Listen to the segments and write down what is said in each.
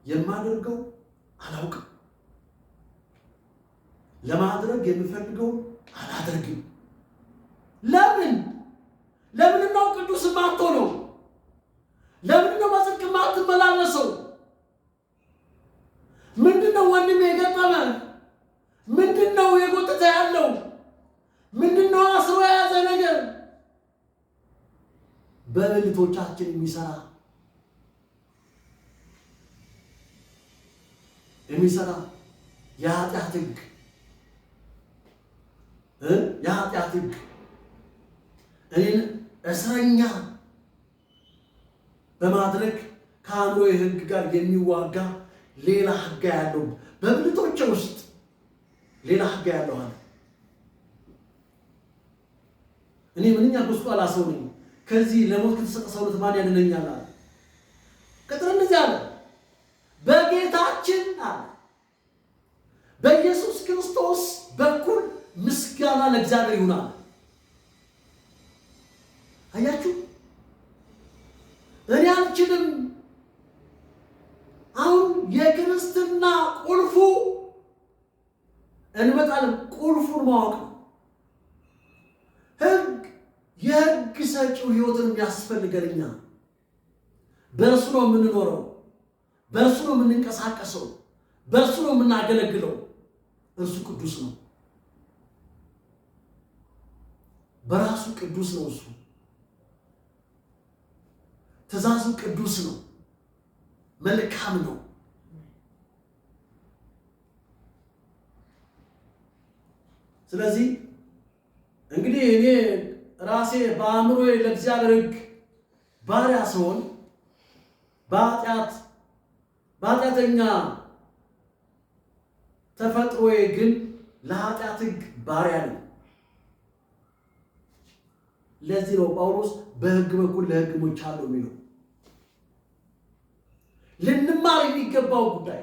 የማደርገው አላውቅም፣ ለማድረግ የምፈልገው አላደርግም። ለምን ነው ቅዱስ ማትሆነው? ለምን ነው በጽድቅ ማትመላለሰው? ምንድነው ወንድም የገጠመ? ምንድነው የጎተተ ያለው? ምንድነው አስሮ የያዘ ነገር? በብልቶቻችን የሚሰራ የኃጢአት ሕግ እኔን እስረኛ በማድረግ ከአእምሮዬ ሕግ ጋር የሚዋጋ ሌላ ሕግ ያለው በብልቶቼ ውስጥ ሌላ ሕግ ያለው አለ። እኔ ምንኛ ጎስቋላ ሰው ነኝ፣ ከዚህ ለሞት ከተሰጠ ሰውነት ማን ያድነኛል አለ። ቀጥሎ እንደዚህ አለ፣ በጌታችን አለ በኢየሱስ ክርስቶስ በኩል ምስጋና ለእግዚአብሔር ይሁን አለ። አያችሁ፣ እኔ አልችልም። አሁን የክርስትና ቁልፉ እንመጣለን። ቁልፉን ማወቅ ነው። የሕግ ሰጪው ሕይወትን የሚያስፈልገንኛ በእርሱ ነው የምንኖረው፣ በእርሱ ነው የምንንቀሳቀሰው፣ በእርሱ ነው የምናገለግለው። እርሱ ቅዱስ ነው፣ በራሱ ቅዱስ ነው። እሱ ትእዛዙ ቅዱስ ነው፣ መልካም ነው። ስለዚህ እንግዲህ እኔ ራሴ በአእምሮዬ ለእግዚአብሔር ሕግ ባሪያ ስሆን በኃጢአተኛ ተፈጥሮዬ ግን ለኃጢአት ሕግ ባሪያ ነው። ለዚህ ነው ጳውሎስ በሕግ በኩል ለሕግ ሞቻለሁ የሚለው። ልንማር የሚገባው ጉዳይ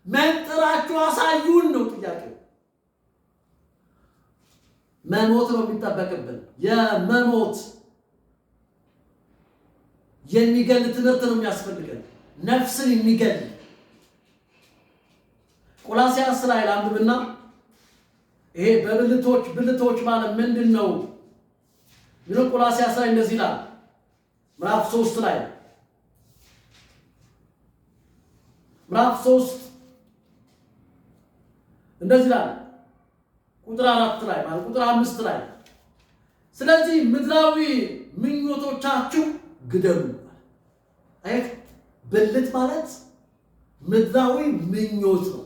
መንጥራችሁ አሳዩን ነው ጥያቄው። መሞት ነው የሚጠበቅብን። የመሞት የሚገል ትምህርት ነው የሚያስፈልገን፣ ነፍስን የሚገል። ቆላስይስ ላይ አንብብና ይሄ ብልቶች ማለት ምንድን ነው? ቆላስይስ ላይ እንደዚህ ይላል። ምዕራፍ 3 ላይ ምዕራፍ 3 እንደዚህ ይላል። ቁጥር 4 ላይ ማለት ቁጥር 5 ላይ ስለዚህ ምድራዊ ምኞቶቻችሁ ግደሉ። አይት ብልት ማለት ምድራዊ ምኞት ነው።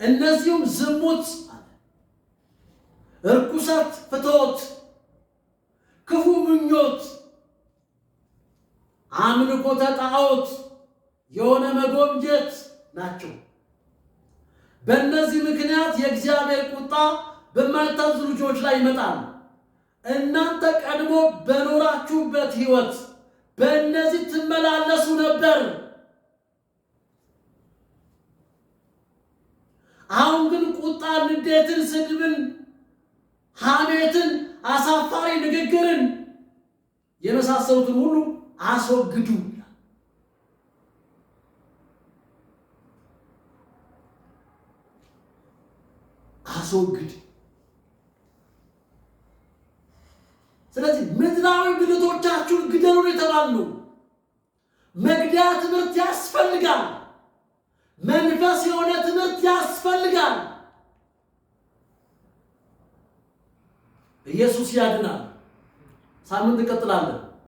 እነዚህም ዝሙት፣ እርኩሰት፣ ፍትወት፣ ክፉ ምኞት፣ አምልኮተ ጣዖት የሆነ መጎምጀት ናቸው። በእነዚህ ምክንያት የእግዚአብሔር ቁጣ በማይታዘዙ ልጆች ላይ ይመጣል። እናንተ ቀድሞ በኖራችሁበት ሕይወት በእነዚህ ትመላለሱ ነበር። አሁን ግን ቁጣ፣ ንዴትን፣ ስድብን፣ ሐሜትን፣ አሳፋሪ ንግግርን የመሳሰሉትን ሁሉ አስወግዱ። አስወግድ። ስለዚህ ምድራዊ ብልቶቻችሁን ግደሉ የተባልነው መግደያ ትምህርት ያስፈልጋል። መንፈስ የሆነ ትምህርት ያስፈልጋል። ኢየሱስ ያድናል። ሳምንት እንቀጥላለን።